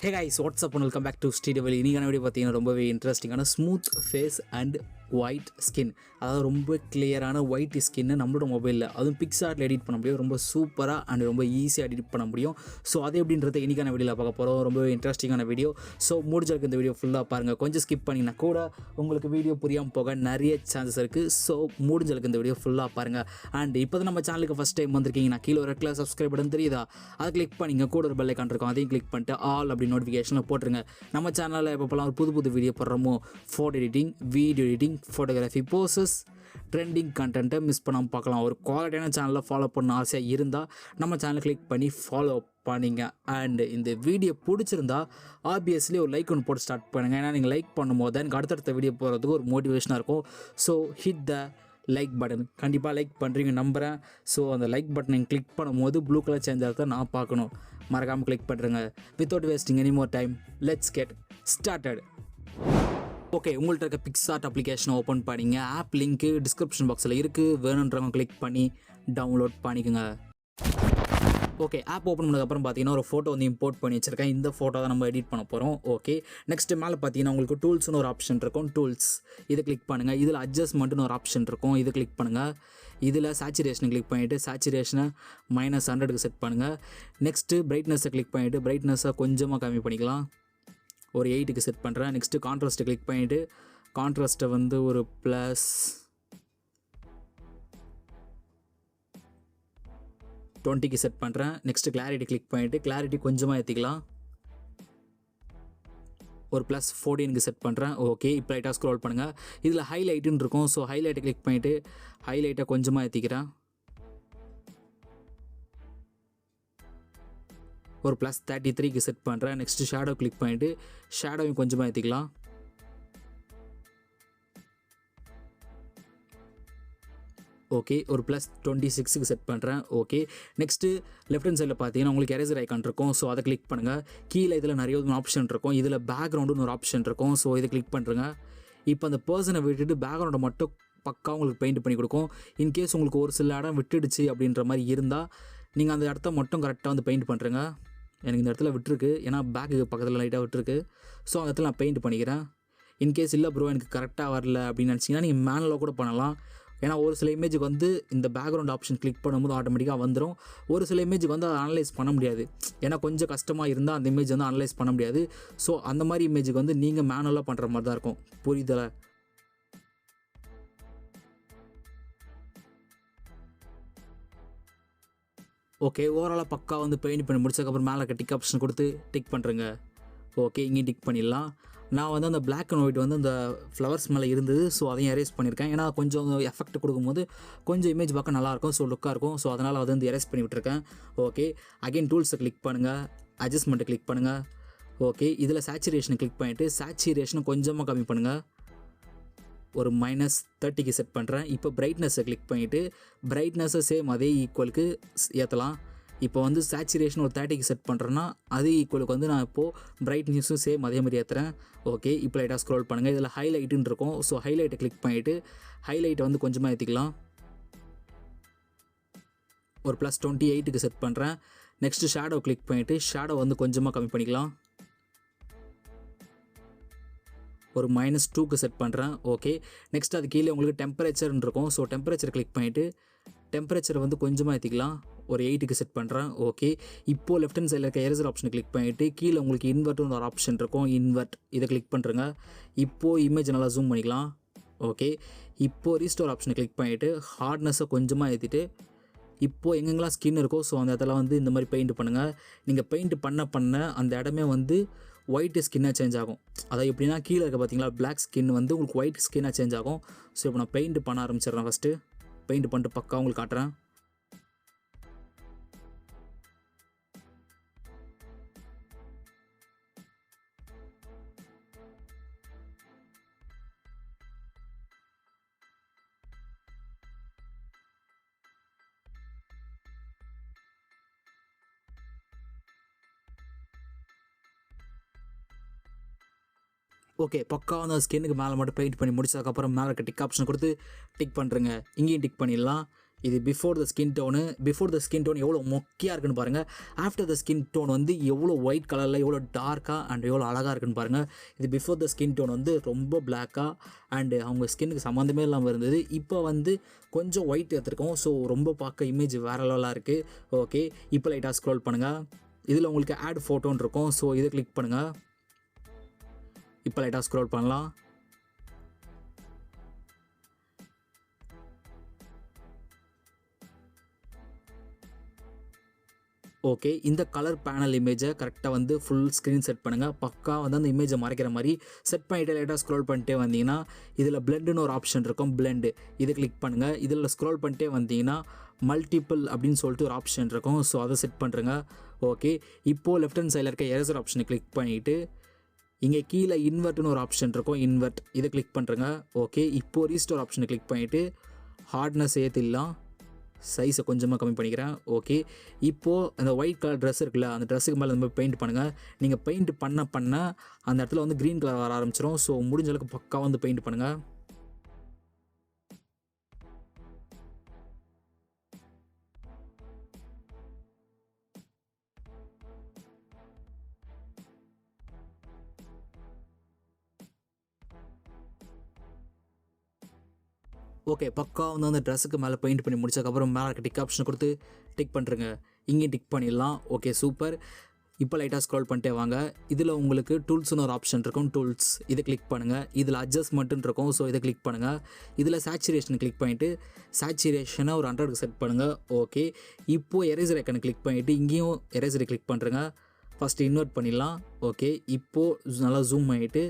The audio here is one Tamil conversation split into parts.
Hey guys, what's up and welcome back to Sri Divil. இன்னைக்கான வீடியோ பார்த்தீங்கன்னா ரொம்பவே இன்ட்ரெஸ்டிங்கான smooth face and white skin, அதாவது ரொம்ப கிளியரான ஒயிட் ஸ்கின்னு நம்மளோட மொபைலில் அதுவும் பிக்ஸார்ட்டில் எடிட் பண்ண முடியும். ரொம்ப சூப்பராக அண்ட் ரொம்ப ஈஸியாக எடிட் பண்ண முடியும். ஸோ அது எப்படின்றத இன்றைக்கான வீடியோவில் பார்க்க போகிறோம். ரொம்பவே இன்ட்ரெஸ்டிங்கான வீடியோ. ஸோ முடிஞ்சளவுக்கு இந்த வீடியோ ஃபுல்லாக பாருங்கள். கொஞ்சம் ஸ்கிப் பண்ணிங்கன்னா கூட உங்களுக்கு வீடியோ புரியாமல் போக நிறைய சான்சஸ் இருக்குது. ஸோ முடிஞ்சளவுக்கு இந்த வீடியோ ஃபுல்லாக பாருங்கள். அண்ட் இப்போ தான் நம்ம சேனலுக்கு ஃபஸ்ட் டைம் வந்திருக்கீங்கன்னா கீழே ஒரு ரெட் சப்ஸ்கிரைப் பட்டன் தெரியுதா, அதை கிளிக் பண்ணிங்க. கூட ஒரு பெல் ஐகான் இருக்கும், அதையும் கிளிக் பண்ணிட்டு ஆல் அப்படி நோட்டிஃபிகேஷனில் போட்டுருங்க. நம்ம சேனலில் எப்போலாம் ஒரு புது வீடியோ போடுறோமோ, photo editing, video editing, photography, poses, trending கண்டென்ட்டை மிஸ் பண்ணாமல் பார்க்கலாம். ஒரு குவாலிட்டியான சேனலில் ஃபாலோ பண்ண ஆசையாக இருந்தால் நம்ம சேனலை கிளிக் பண்ணி ஃபாலோ பண்ணிங்க. அண்ட் இந்த வீடியோ பிடிச்சிருந்தா ஆப்வியஸ்லி ஒரு லைக் ஒன்று போட்டு ஸ்டார்ட் பண்ணுங்கள். ஏன்னா நீங்கள் லைக் பண்ணும்போது எனக்கு அடுத்தடுத்த வீடியோ போகிறதுக்கு ஒரு மோட்டிவேஷனாக இருக்கும். So hit the like button. கண்டிப்பாக லைக் பண்ணுறீங்க நம்புகிறேன். ஸோ அந்த லைக் பட்டனை கிளிக் பண்ணும்போது ப்ளூ கலர் சேஞ்ச் ஆகிறத நான் பார்க்கணும். மறக்காமல் கிளிக் பண்ணுறேங்க. Without wasting any more time, let's get started. Okay, உங்கள்கிட்ட இருக்க பிக்ஸார்ட் அப்ளிகேஷனை ஓப்பன் பண்ணிங்க. ஆப் லிங்க்கு டிஸ்கிரிப்ஷன் பாக்ஸில் இருக்குது. வேணுன்றவங்க கிளிக் பண்ணி டவுன்லோட் பண்ணிக்கோங்க. ஓகே, ஆப் ஓப்பன் பண்ணதுக்கப்புறம் பார்த்தீங்கன்னா ஒரு ஃபோட்டோ வந்து இம்போர்ட் பண்ணி வச்சுருக்கேன். இந்த ஃபோட்டோ தான் நம்ம எடிட் பண்ண போகிறோம். ஓகே, நெக்ஸ்ட்டு மேலே பார்த்தீங்கன்னா உங்களுக்கு டூல்ஸ்னு ஒரு ஆப்ஷன் இருக்கும். டூல்ஸ் இதை கிளிக் பண்ணுங்கள். இதில் அட்ஜஸ்ட்மெண்ட்னு ஒரு ஆப்ஷன் இருக்கும், இது கிளிக் பண்ணுங்கள். இதில் சேச்சுரேஷனை கிளிக் பண்ணிவிட்டு சேச்சுரேஷனை -100க்கு செட் பண்ணுங்கள். நெக்ஸ்ட்டு பிரைட்னஸை கிளிக் பண்ணிவிட்டு பிரைட்னஸை கொஞ்சமாக கம்மி பண்ணிக்கலாம். ஒரு 8க்கு செட் பண்ணுறேன். நெக்ஸ்ட்டு கான்ட்ராஸ்ட்டை கிளிக் பண்ணிவிட்டு கான்ட்ராஸ்ட்டை வந்து ஒரு +20க்கு செட் பண்ணுறேன். நெக்ஸ்ட்டு கிளாரிட்டி கிளிக் பண்ணிவிட்டு கிளாரிட்டி கொஞ்சமாக ஏற்றிக்கலாம். ஒரு +14க்கு செட் பண்ணுறேன். ஓகே, இப்போ லைட்டாக ஸ்க்ரோல் பண்ணுங்கள். இதில் ஹைலைட்டுன்னு இருக்கும். ஸோ ஹைலைட்டை கிளிக் பண்ணிவிட்டு ஹைலைட்டை கொஞ்சமாக ஏற்றிக்கிறேன். ஒரு +33க்கு செட் பண்ணுறேன். நெக்ஸ்ட்டு ஷேடோ கிளிக் பண்ணிவிட்டு ஷேடோவையும் கொஞ்சமாக ஏற்றிக்கலாம். ஓகே, ஒரு +26க்கு செட் பண்ணுறேன். ஓகே, நெக்ஸ்ட்டு லெஃப்ட் ஹேண்ட் சைடில் பார்த்தீங்கன்னா உங்களுக்கு எரேசர் ஐக்கான் இருக்கும். ஸோ அதை கிளிக் பண்ணுங்கள். கீழே இதில் நிறைய ஆப்ஷன் இருக்கும். இதில் பேக்ரவுண்டுன்னு ஒரு ஆப்ஷன் இருக்கும். ஸோ இதை கிளிக் பண்ணுறேங்க. இப்போ அந்த பர்சனை விட்டுட்டு பேக்ரவுண்டை மட்டும் பக்கா உங்களுக்கு பெயிண்ட் பண்ணி கொடுக்கும். இன்கேஸ் உங்களுக்கு ஒரு சில இடம் விட்டுடுச்சு அப்படின்ற மாதிரி இருந்தால் நீங்கள் அந்த இடத்த மட்டும் கரெக்டாக வந்து பெயிண்ட் பண்ணுறேங்க. எனக்கு இந்த இடத்துல விட்டுருக்கு, ஏன்னா பேக்கு பக்கத்தில் லைட்டாக விட்டுருக்கு. ஸோ அந்த இடத்துல நான் பெயிண்ட் பண்ணிக்கிறேன். இன்கேஸ் இல்லை ப்ரோ எனக்கு கரெக்டாக வரல அப்படின்னு நினச்சிங்கன்னா நீங்கள் மேனுவலாக கூட பண்ணலாம். ஏன்னா ஒரு சில இமேஜுக்கு வந்து இந்த பேக்ரவுண்ட் ஆப்ஷன் கிளிக் பண்ணும்போது ஆட்டோமேட்டிக்காக வந்துடும். ஒரு சில இமேஜுக்கு வந்து அதை அனலைஸ் பண்ண முடியாது. ஏன்னா கொஞ்சம் கஷ்டமாக இருந்தால் அந்த இமேஜ் வந்து அனலைஸ் பண்ண முடியாது. ஸோ அந்த மாதிரி இமேஜுக்கு வந்து நீங்கள் மேனுவலாக பண்ணுற மாதிரி தான் இருக்கும். புரியுதல? ஓகே, ஓவராலாக பக்கா வந்து பெயிண்ட் பண்ணி முடிச்சதுக்கப்புறம் மேலே டிக் ஆப்ஷன் கொடுத்து டிக் பண்ணுறேங்க. ஓகே, இங்கேயும் டிக் பண்ணிடலாம். நான் வந்து அந்த பிளாக் அண்ட் ஒயிட் வந்து அந்த ஃப்ளவர்ஸ் மேலே இருந்தது. ஸோ அதையும் எரேஸ் பண்ணியிருக்கேன். ஏன்னா கொஞ்சம் எஃபெக்ட் கொடுக்கும்போது கொஞ்சம் இமேஜ் பார்க்க நல்லாயிருக்கும். ஸோ லுக்காக இருக்கும். ஸோ அதனால் அதை வந்து எரேஸ் பண்ணி விட்டுருக்கேன். ஓகே, அகைன் டூல்ஸை கிளிக் பண்ணுங்கள். அட்ஜஸ்ட்மெண்ட்டை கிளிக் பண்ணுங்கள். ஓகே, இதில் சேச்சுரேஷனை கிளிக் பண்ணிவிட்டு சேச்சுரேஷனை கொஞ்சமாக கம்மி பண்ணுங்கள். ஒரு -30க்கு செட் பண்ணுறேன். இப்போ பிரைட்னஸை கிளிக் பண்ணிவிட்டு பிரைட்னஸை சேம் அதே ஈக்குவலுக்கு ஏற்றலாம். இப்போ வந்து சேச்சுரேஷன் ஒரு 30க்கு செட் பண்ணுறேன்னா அதே ஈக்குவலுக்கு வந்து நான் இப்போது பிரைட்னஸும் சேம் அதே மாதிரி ஏற்றுறேன். ஓகே, இப்போ லைட்டாக ஸ்க்ரோல் பண்ணுங்கள். இதில் ஹைலைட்டுன்னு இருக்கும். ஸோ ஹைலைட்டை கிளிக் பண்ணிவிட்டு ஹைலைட்டை வந்து கொஞ்சமாக ஏற்றிக்கலாம். ஒரு +28க்கு செட் பண்ணுறேன். நெக்ஸ்ட்டு ஷேடோ கிளிக் பண்ணிவிட்டு ஷேடோ வந்து கொஞ்சமாக கம்மி பண்ணிக்கலாம். ஒரு -2க்கு செட் பண்ணுறேன். ஓகே, நெக்ஸ்ட் அது கீழே உங்களுக்கு டெம்பரேச்சர்னு இருக்கும். ஸோ டெம்பரேச்சர் கிளிக் பண்ணிவிட்டு டெம்பரேச்சரை வந்து கொஞ்சமாக ஏற்றிக்கலாம். ஒரு 8க்கு செட் பண்ணுறேன். ஓகே, இப்போது லெஃப்ட் ஹேண்ட் சைடில் இருக்க எரேசர் ஆப்ஷனை கிளிக் பண்ணிவிட்டு கீழே உங்களுக்கு இன்வெர்ட்னு ஒரு ஆப்ஷன் இருக்கும். இன்வெர்ட் இதை கிளிக் பண்ணுறேங்க. இப்போது இமேஜ் நல்லா ஜூம் பண்ணிக்கலாம். ஓகே, இப்போது ரீஸ்டோர் ஆப்ஷனை கிளிக் பண்ணிவிட்டு ஹார்ட்னஸை கொஞ்சமாக ஏற்றிட்டு இப்போது எங்கெங்கெல்லாம் ஸ்கின் இருக்கோ ஸோ அந்த இடத்துல வந்து இந்த மாதிரி பெயிண்ட் பண்ணுங்கள். நீங்கள் பெயிண்ட் பண்ண அந்த இடமே வந்து ஒயிட் ஸ்கின்னாக சேஞ்ச் ஆகும். அதாவது எப்படின்னா கீழே இருக்க பார்த்தீங்களா பிளாக் ஸ்கின் வந்து உங்களுக்கு ஒயிட் ஸ்கின்னாக சேஞ்ச் ஆகும். ஸோ இப்போ நான் பெயிண்ட் பண்ண ஆரம்பிச்சிடுறேன். ஃபஸ்ட்டு பெயிண்ட் பண்ணிட்டு பக்கா உங்களுக்கு காட்டுறேன். ஓகே, பக்கா வந்து ஸ்கின்னுக்கு மேலே மட்டும் பெயிண்ட் பண்ணி முடிச்சதுக்கப்புறம் மேலே இருக்க டிக் ஆப்ஷன் கொடுத்து டிக் பண்ணுறேங்க. இங்கேயும் டிக் பண்ணிடலாம். இது பிஃபோர் த ஸ்கின் டோன் எவ்வளோ மொக்கையாக இருக்குன்னு பாருங்கள். ஆஃப்டர் த ஸ்கின் டோன் வந்து எவ்வளோ ஒயிட் கலரில் எவ்வளோ டார்க்காக அண்ட் எவ்வளோ அழகாக இருக்குன்னு பாருங்கள். இது பிஃபோர் த ஸ்கின் டோன் வந்து ரொம்ப பிளாக்காக அண்டு அவங்க ஸ்கின்னுக்கு சம்மந்தமே இல்லாமல் இருந்தது. இப்போ வந்து கொஞ்சம் ஒயிட் எடுத்துருக்கோம். ஸோ ரொம்ப பார்க்க இமேஜ் வேறு லெவலாக இருக்குது. ஓகே, இப்போ லைட்டாக ஸ்க்ரோல் பண்ணுங்கள். இதில் உங்களுக்கு ஆட் ஃபோட்டோன்னு இருக்கும். ஸோ இதை கிளிக் பண்ணுங்கள். இப்போ லைட்டாக ஸ்க்ரோல் பண்ணலாம். ஓகே, இந்த கலர் பேனல் இமேஜை கரெக்டாக வந்து ஃபுல் ஸ்க்ரீன் செட் பண்ணுங்கள். பக்கா வந்து அந்த இமேஜை மறைக்கிற மாதிரி செட் பண்ணிவிட்டு லைட்டாக ஸ்க்ரோல் பண்ணிட்டே வந்தீங்கன்னா இதில் பிளெண்டுன்னு ஒரு ஆப்ஷன் இருக்கும். பிளெண்டு இதை கிளிக் பண்ணுங்கள். இதில் ஸ்க்ரோல் பண்ணிட்டே வந்தீங்கன்னா மல்டிபிள் அப்படின்னு சொல்லிட்டு ஒரு ஆப்ஷன் இருக்கும். ஸோ அதை செட் பண்ணுறங்க. ஓகே, இப்போது லெஃப்ட் ஹேண்ட் சைடில் இருக்க எரேசர் ஆப்ஷனை கிளிக் பண்ணிவிட்டு இங்கே கீழே இன்வெர்ட்னு ஒரு ஆப்ஷன் இருக்கும். இன்வெர்ட் இதை கிளிக் பண்ணுறங்க. ஓகே, இப்போது ரீஸ்டோர் ஆப்ஷனை கிளிக் பண்ணிவிட்டு ஹார்ட்னஸ் ஏற்றிடலாம். சைஸை கொஞ்சமாக கம்மி பண்ணிக்கிறேன். ஓகே, இப்போது அந்த ஒயிட் கலர் ட்ரெஸ் இருக்குல்ல, அந்த ட்ரெஸ்ஸுக்கு மேலே இந்த மாதிரி பெயிண்ட் பண்ணுங்கள். நீங்கள் பெயிண்ட் பண்ண அந்த இடத்துல வந்து க்ரீன் கலர் வர ஆரம்பிச்சிடும். ஸோ முடிஞ்ச அளவுக்கு பக்காவாக வந்து பெயிண்ட் பண்ணுங்கள். ஓகே, பக்கா வந்து அந்த ட்ரெஸ்ஸுக்கு மேலே பெயிண்ட் பண்ணி முடிச்சதுக்கப்புறம் மேலே இருக்க டிக் ஆப்ஷன் கொடுத்து டிக் பண்ணுறங்க. இங்கேயும் டிக் பண்ணிடலாம். Okay, super. இப்போ லைட்டாக ஸ்க்ரோல் பண்ணிட்டே வாங்க. இதில் உங்களுக்கு டூல்ஸ்னு ஒரு ஆப்ஷன் இருக்கும். டூல்ஸ் இதை கிளிக் பண்ணுங்கள். இதில் அட்ஜஸ்ட்மெண்ட்டுன்னு இருக்கும். ஸோ இதை கிளிக் பண்ணுங்கள். இதில் சேச்சுரேஷன் கிளிக் பண்ணிவிட்டு சேச்சுரேஷனை ஒரு 100க்கு செட் பண்ணுங்கள். ஓகே, இப்போது எரேசர் ஐக்கனை கிளிக் பண்ணிவிட்டு இங்கேயும் எரேசரை கிளிக் பண்ணுறங்க. ஃபஸ்ட்டு இன்வெர்ட் பண்ணிடலாம். ஓகே, இப்போது நல்லா ஜூம் பண்ணிவிட்டு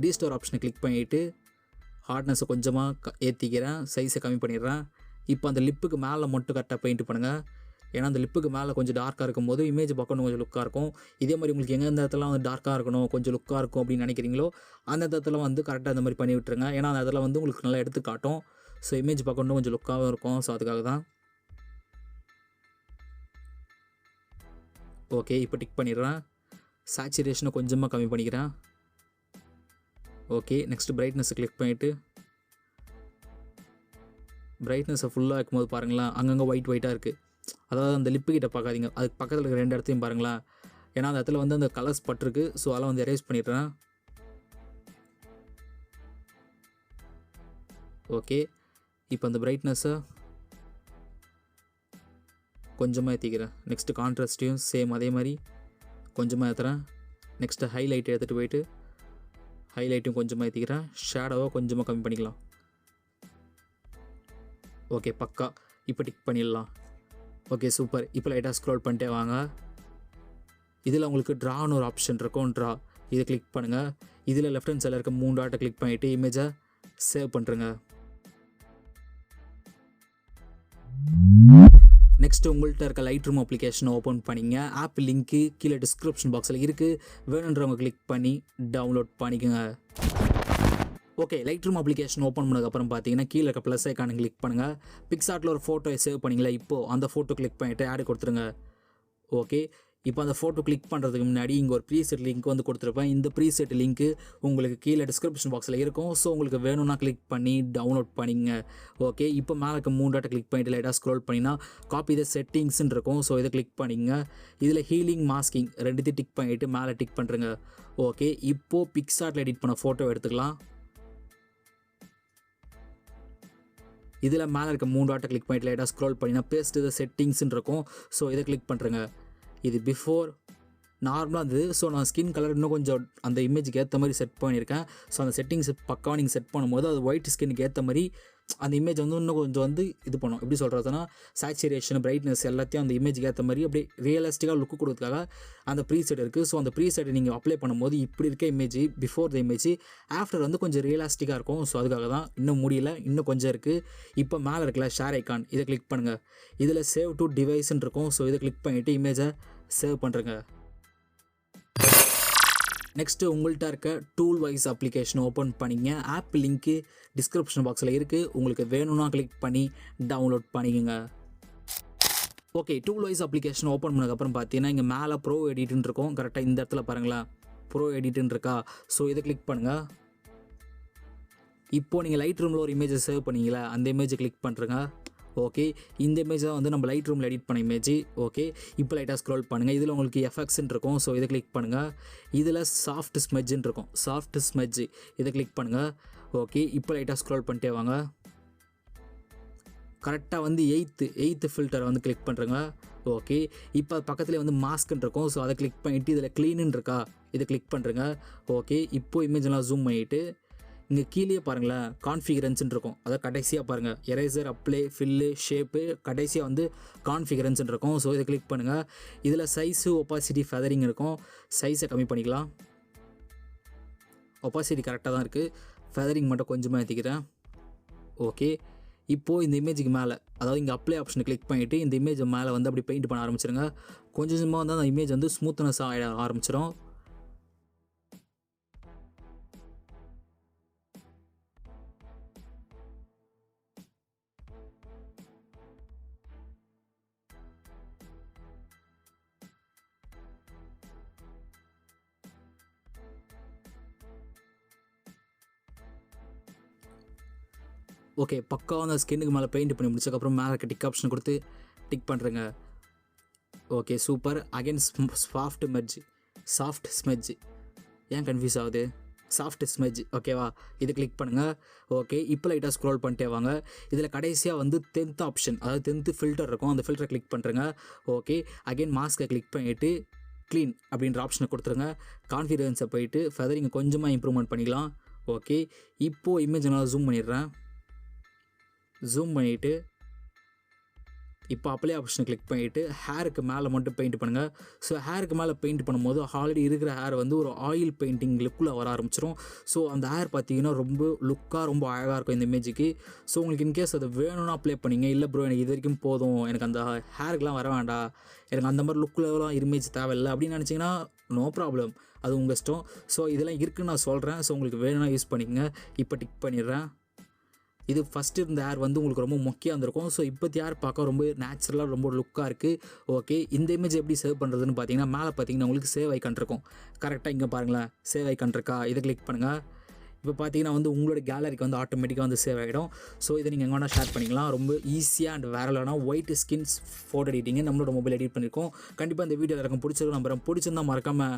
ரீஸ்டோர் ஆப்ஷனை கிளிக் பண்ணிவிட்டு ஹார்ட்னஸை கொஞ்சமாக ஏற்றிக்கிறேன். சைஸை கம்மி பண்ணிடுறேன். இப்போ அந்த லிப்புக்கு மேலே மட்டும் கரெக்டாக பெயிண்ட் பண்ணுங்கள். ஏன்னா அந்த லிப்புக்கு மேலே கொஞ்சம் டார்க்காக இருக்கும்போது இமேஜ் பார்க்கணும் கொஞ்சம் லுக்காக இருக்கும். இதே மாதிரி உங்களுக்கு எங்கே இந்த இடத்துல வந்து டார்க்காக இருக்கணும், கொஞ்சம் லுக்காக இருக்கும் அப்படின்னு நினைக்கிறீங்களோ அந்த இடத்துல வந்து கரெக்டாக இந்த மாதிரி பண்ணி விட்டுருங்க. ஏன்னா அந்த இடத்துல வந்து உங்களுக்கு நல்லா எடுத்து காட்டும். ஸோ இமேஜ் பார்க்கணும் கொஞ்சம் லுக்காகவும் இருக்கும். ஸோ அதுக்காக தான். ஓகே, இப்போ டிக் பண்ணிடுறேன். சேச்சுரேஷனை கொஞ்சமாக கம்மி பண்ணிக்கிறேன். ஓகே, நெக்ஸ்ட்டு பிரைட்னஸை கிளிக் பண்ணிவிட்டு பிரைட்னஸை ஃபுல்லாக இருக்கும்போது பாருங்களேன், அங்கங்கே ஒயிட்டாக இருக்குது. அதாவது அந்த லிப்பு கிட்ட பார்க்காதீங்க, அதுக்கு பக்கத்தில் இருக்கிற 2 இடத்தையும் பாருங்களேன். ஏன்னா அந்த இடத்துல வந்து அந்த கலர்ஸ் பட்டிருக்கு. ஸோ அதெல்லாம் வந்து எரேஸ் பண்ணிடுறேன். ஓகே, இப்போ அந்த பிரைட்னஸை கொஞ்சமாக ஏற்றிக்கிறேன். நெக்ஸ்ட்டு கான்ட்ராஸ்ட்டையும் சேம் அதே மாதிரி கொஞ்சமாக ஏற்றுறேன். நெக்ஸ்ட்டு ஹைலைட் எடுத்துகிட்டு போயிட்டு ஹைலைட்டும் கொஞ்சமாக ஏற்றிக்கிறேன். ஷேடோவை கொஞ்சமாக கம்மி பண்ணிக்கலாம். ஓகே, பக்கா. இப்போ டிக் பண்ணிடலாம். Okay, super. இப்போ லைட்டாக ஸ்க்ரோல் பண்ணிட்டே வாங்க. இதில் உங்களுக்கு ட்ரான்னு ஒரு ஆப்ஷன் இருக்கும். ட்ரா இதை கிளிக் பண்ணுங்கள். இதில் லெஃப்ட் ஹேண்ட் சைடில் இருக்க 3 டாட்டை கிளிக் பண்ணிவிட்டு இமேஜை சேவ் பண்ணுறங்க. நெக்ஸ்ட்டு உங்கள்கிட்ட இருக்க லைட்ரூம் அப்ளிகேஷனை ஓப்பன் பண்ணிங்க. ஆப் லிங்க்கு கீழே டிஸ்கிரிப்ஷன் பாக்ஸில் இருக்குது. வேணுன்றவங்க கிளிக் பண்ணி டவுன்லோட் பண்ணிக்கோங்க. ஓகே, லைட்ரூம் அப்ளிகேஷன் ஓப்பன் பண்ணதுக்கப்புறம் பார்த்தீங்கன்னா கீழே இருக்க ப்ளஸ் ஐக்கானை கிளிக் பண்ணுங்கள். பிக்ஸார்ட்டில் ஒரு ஃபோட்டோவை சேவ் பண்ணிங்களா, இப்போது அந்த ஃபோட்டோ கிளிக் பண்ணிவிட்டு ஆட் கொடுத்துருங்க. ஓகே, இப்போ அந்த ஃபோட்டோ கிளிக் பண்ணுறதுக்கு முன்னாடி இங்கே ஒரு ப்ரீசெட் லிங்க் வந்து கொடுத்துருப்பேன். இந்த ப்ரீசெட் லிங்க்கு உங்களுக்கு கீழே டிஸ்கிரிப்ஷன் பாக்ஸில் இருக்கும். ஸோ உங்களுக்கு வேணும்னா கிளிக் பண்ணி டவுன்லோட் பண்ணிங்க. ஓகே, இப்போ மேலே இருக்க 3 டாட்டை கிளிக் பண்ணிவிட்டு லைட்டாக ஸ்க்ரோல் பண்ணினா காப்பி த செட்டிங்ஸ்ன்னு இருக்கும். ஸோ இதை கிளிக் பண்ணிங்க. இதில் ஹீலிங் மாஸ்கிங் 2த்தையும் டிக் பண்ணிவிட்டு மேலே டிக் பண்ணுறங்க. ஓகே, இப்போது பிக்ஸார்ட்டில் எடிட் பண்ண ஃபோட்டோ எடுத்துக்கலாம். இதில் மேலே இருக்க 3 டாட்டை கிளிக் பண்ணிட்டு லைட்டாக ஸ்க்ரோல் பண்ணினா பேஸ்ட் த செட்டிங்ஸ்ன்னு இருக்கும். ஸோ இதை கிளிக் பண்ணுறங்க. இது பிஃபோர் நார்மலாக இருந்தது. ஸோ நான் ஸ்கின் கலர் இன்னும் கொஞ்சம் அந்த இமேஜுக்கு ஏற்ற மாதிரி செட் பண்ணியிருக்கேன். ஸோ அந்த செட்டிங்ஸ் பக்காவாக நீங்கள் செட் பண்ணும்போது அது ஒயிட் ஸ்கின்னுக்கு ஏற்ற மாதிரி அந்த இமேஜ் வந்து இன்னும் கொஞ்சம் வந்து இது பண்ணும். எப்படி சொல்கிறதுனா சேச்சுரேஷன், பிரைட்னஸ் எல்லாத்தையும் அந்த இமேஜுக்கு ஏற்ற மாதிரி அப்படியே ரியலிஸ்டிக்காக லுக்கு கொடுக்கறதுக்காக அந்த ப்ரீசெட் இருக்குது. ஸோ அந்த ப்ரீசெட்டை நீங்கள் அப்ளை பண்ணும்போது இப்படி இருக்க image before the image after வந்து கொஞ்சம் ரியலிஸ்டிக்காக இருக்கும். ஸோ அதுக்காக தான். இன்னும் முடியல, இன்னும் கொஞ்சம் இருக்குது. இப்போ மேலே இருக்கல ஷேர் ஐக்கான் இதை கிளிக் பண்ணுங்கள். இதில் சேவ் டு டிவைஸ்ன்னு இருக்கும். ஸோ இதை கிளிக் பண்ணிவிட்டு இமேஜை சேவ் பண்ணுறங்க. நெக்ஸ்ட்டு உங்கள்கிட்ட இருக்க ToolsWiz அப்ளிகேஷன் ஓப்பன் பண்ணிங்க. ஆப் லிங்க்கு டிஸ்கிரிப்ஷன் பாக்ஸில் இருக்குது. உங்களுக்கு வேணும்னா கிளிக் பண்ணி டவுன்லோட் பண்ணிக்கோங்க. ஓகே, ToolsWiz அப்ளிகேஷன் ஓப்பன் பண்ணதுக்கப்புறம் பார்த்தீங்கன்னா இங்கே மேலே ப்ரோ எடிட்டுன்னு இருக்கும். கரெக்டாக இந்த இடத்துல பாருங்களேன், ப்ரோ எடிட்டுன்னு இருக்கா. ஸோ இதை கிளிக் பண்ணுங்கள். இப்போது நீங்கள் லைட் ரூமில் ஒரு இமேஜை சேவ் பண்ணிங்களா, அந்த இமேஜை கிளிக் பண்ணுறங்க. ஓகே, இந்த இமேஜ் தான் வந்து நம்ம லைட் ரூமில் எடிட் பண்ண இமேஜ். ஓகே, இப்போ லைட்டாக ஸ்க்ரோல் பண்ணுங்கள். இதில் உங்களுக்கு எஃபெக்ட்ஸ்ன்னு இருக்கும். ஸோ இதை கிளிக் பண்ணுங்கள். இதில் சாஃப்ட் ஸ்மெட்ஜுன்னு இருக்கும். சாஃப்ட் ஸ்மெட்ஜ் இதை கிளிக் பண்ணுங்கள். ஓகே, இப்போ லைட்டாக ஸ்க்ரோல் பண்ணிட்டே வாங்க. கரெக்டாக வந்து எயித்து ஃபில்டரை வந்து கிளிக் பண்ணுறேங்க. ஓகே, இப்போ பக்கத்தில் வந்து மாஸ்க்குன்னு இருக்கும். ஸோ அதை கிளிக் பண்ணிவிட்டு இதில் க்ளீனுன்னு இருக்கா, இதை கிளிக் பண்ணுறேங்க. ஓகே, இப்போது இமேஜெல்லாம் ஜூம் பண்ணிவிட்டு இங்கே கீழே பாருங்களேன், கான்ஃபிகரன்ஸ்ன்னு இருக்கும். அதை கடைசியாக பாருங்கள், எரேசர், அப்ளை, ஃபில்லு, ஷேப்பு, கடைசியாக வந்து கான்ஃபிகரன்ஸ்ன்னு இருக்கும். ஸோ இதை கிளிக் பண்ணுங்கள். இதில் சைஸு, ஒப்பாசிட்டி, ஃபெதரிங் இருக்கும். சைஸை கம்மி பண்ணிக்கலாம். ஒப்பாசிட்டி கரெக்டாக தான் இருக்குது. ஃபெதரிங் மட்டும் கொஞ்சமாக ஏற்றிக்கிறேன். ஓகே, இப்போது இந்த இமேஜுக்கு மேலே, அதாவது இங்கே அப்ளை ஆப்ஷனை கிளிக் பண்ணிவிட்டு இந்த இமேஜ் மேலே வந்து அப்படி பெயிண்ட் பண்ண ஆரம்பிச்சிருங்க. கொஞ்சம் கொஞ்சமாக வந்து அந்த இமேஜ் வந்து ஸ்மூத்னஸாக ஆகிட ஆரம்பிச்சிடும். ஓகே, பக்காவாக அந்த ஸ்கின்னுக்கு மேலே பெயிண்ட் பண்ணி முடிச்சதுக்கப்புறம் மேலே இருக்க டிக் ஆப்ஷன் கொடுத்து டிக் பண்ணுறேங்க. Okay, super. Again soft smudge. ஏன் கன்ஃபியூஸ் ஆகுது? Soft smudge. ஓகேவா, இது கிளிக் பண்ணுங்கள். ஓகே, இப்போ லைட்டாக ஸ்க்ரோல் பண்ணிட்டே வாங்க. இதில் கடைசியாக வந்து 10th ஆப்ஷன், அதாவது 10th ஃபில்டர் இருக்கும். அந்த ஃபில்டரை கிளிக் பண்ணுறேங்க. ஓகே, அகைன் மாஸ்க்கை கிளிக் பண்ணிவிட்டு க்ளீன் அப்படின்ற ஆப்ஷனை கொடுத்துருங்க. கான்ஃபிடன்ஸை போயிட்டு ஃபெதரிங்கை கொஞ்சமாக இம்ப்ரூவ்மெண்ட் பண்ணிக்கலாம். ஓகே, இப்போது இமேஜ் நான் ஜூம் பண்ணிடுறேன். ஜூம் பண்ணிவிட்டு இப்போ அப்ளை ஆப்ஷனை கிளிக் பண்ணிவிட்டு ஹேருக்கு மேலே மட்டும் பெயிண்ட் பண்ணுங்கள். ஸோ ஹேருக்கு மேலே பெயிண்ட் பண்ணும்போது ஆல்ரெடி இருக்கிற ஹேர் வந்து ஒரு ஆயில் பெயிண்டிங் லுக்கில் வர ஆரம்பிச்சிடும். ஸோ அந்த ஹேர் பார்த்தீங்கன்னா ரொம்ப அழகாக இருக்கும் இந்த இமேஜுக்கு. ஸோ உங்களுக்கு இன்கேஸ் அது வேணும்னா அப்ளை பண்ணிங்க. இல்லை ப்ரோ, எனக்கு இது வரைக்கும் போதும், எனக்கு அந்த ஹேருக்குலாம் வர வேண்டாம், எனக்கு அந்த மாதிரி லுக்கில்லாம் இமேஜ் தேவையில்லை அப்படின்னு நினச்சிங்கன்னா நோ ப்ராப்ளம், அது உங்கள் இஷ்டம். ஸோ இதெல்லாம் இருக்குதுன்னு நான் சொல்கிறேன். ஸோ உங்களுக்கு வேணும்னா யூஸ் பண்ணிக்கங்க. இப்போ டிக் பண்ணிடுறேன். இது ஃபஸ்ட்டு இருந்த ஹேர் வந்து உங்களுக்கு ரொம்ப மொக்கையாக இருந்திருக்கும். ஸோ இப்போத்தி ஹேர் பார்க்க ரொம்ப நேச்சுரலாக ரொம்ப லுக்காக இருக்குது. ஓகே, இந்த இமேஜ் எப்படி சேவ் பண்ணுறதுன்னு பார்த்தீங்கன்னா மேலே பார்த்தீங்கன்னா உங்களுக்கு சேவ் ஐக்கான் இருக்கும். கரெக்டாக இங்கே பாருங்களேன், சேவ் ஐக்கான் இருக்கா, இதை கிளிக் பண்ணுங்கள். இப்போ பார்த்தீங்கன்னா வந்து உங்களோட கேலரிக்கு வந்து ஆட்டோமேட்டிக்காக வந்து சேவ் ஆகிடும். ஸோ இதை நீங்கள் எங்கே வேணால் ஷேர் பண்ணிக்கலாம். ரொம்ப ஈஸியாக அண்ட் வேறு இல்லைனா ஒயிட் ஸ்கின்ஸ் ஃபோட்டோ எடிட்டிங்கு நம்மளோட மொபைல் எடிட் பண்ணியிருக்கோம். கண்டிப்பாக இந்த வீடியோ இருக்கும் பிடிச்சிருக்கும் நம்புறேன். பிடிச்சிருந்தா மறக்காமல்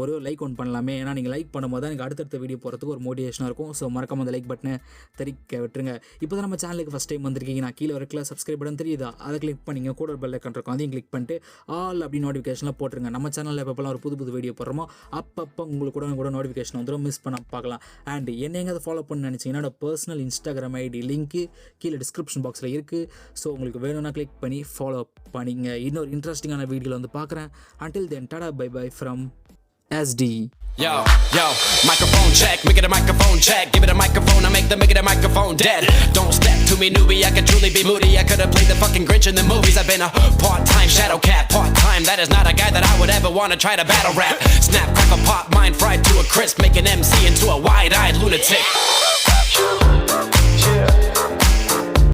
ஒரு லைக் ஒன்று பண்ணலாமே. ஏன்னா நீங்கள் லைக் பண்ணும்போது தான் எனக்கு அடுத்தடுத்த வீடியோ போகிறதுக்கு ஒரு மோட்டிவேஷனாக இருக்கும். ஸோ மறக்காமல் அந்த லைக் பட்டனை தெரிவிக்க விட்டுருங்க. இப்போ தான் நம்ம சேனலுக்கு ஃபஸ்ட் டைம் வந்திருக்கீங்க, நான் கீழே வரக்கில் சப்ஸ்கிரைப் பட்டன் தெரியுதா, அதை கிளிக் பண்ணிங்க. கூட ஒரு பெல் ஐக்கான் இருக்கும், அதையும் கிளிக் பண்ணிட்டு ஆல் அப்படி நோட்டிஃபிகேஷனில் போட்டுருங்க. நம்ம சேனலில் எப்போலாம் ஒரு புது வீடியோ போடுறோமோ அப்பப்போ உங்களுக்கு கூட நோட்டிஃபிகேஷன் வந்துடும், மிஸ் பண்ண பார்க்கலாம். அண்ட் என்னங்க அதை ஃபாலோ பண்ண நினச்சிங்கன்னா என்னோட பர்சனல் இன்ஸ்டாகிராம் ஐடி லிங்க்கு கீழே டிஸ்கிரிப்ஷன் பாக்ஸில் இருக்குது. ஸோ உங்களுக்கு வேணும்னா கிளிக் பண்ணி ஃபாலோ பண்ணிங்க. இன்னொரு இன்ட்ரெஸ்டிங்கான வீடியோவில் வந்து பார்க்குறேன். Until then, tada, bye bye from SD. Yo, microphone check, make it a microphone check. Give it a microphone, I make the microphone dead. Don't step to me, newbie, I could truly be moody. I could have played the fucking Grinch in the movies. I've been a part-time shadow cat, part-time. That is not a guy that I would ever want to try to battle rap. Snap, crackle, pop, mind fried to a crisp. Make an MC into a wide-eyed lunatic.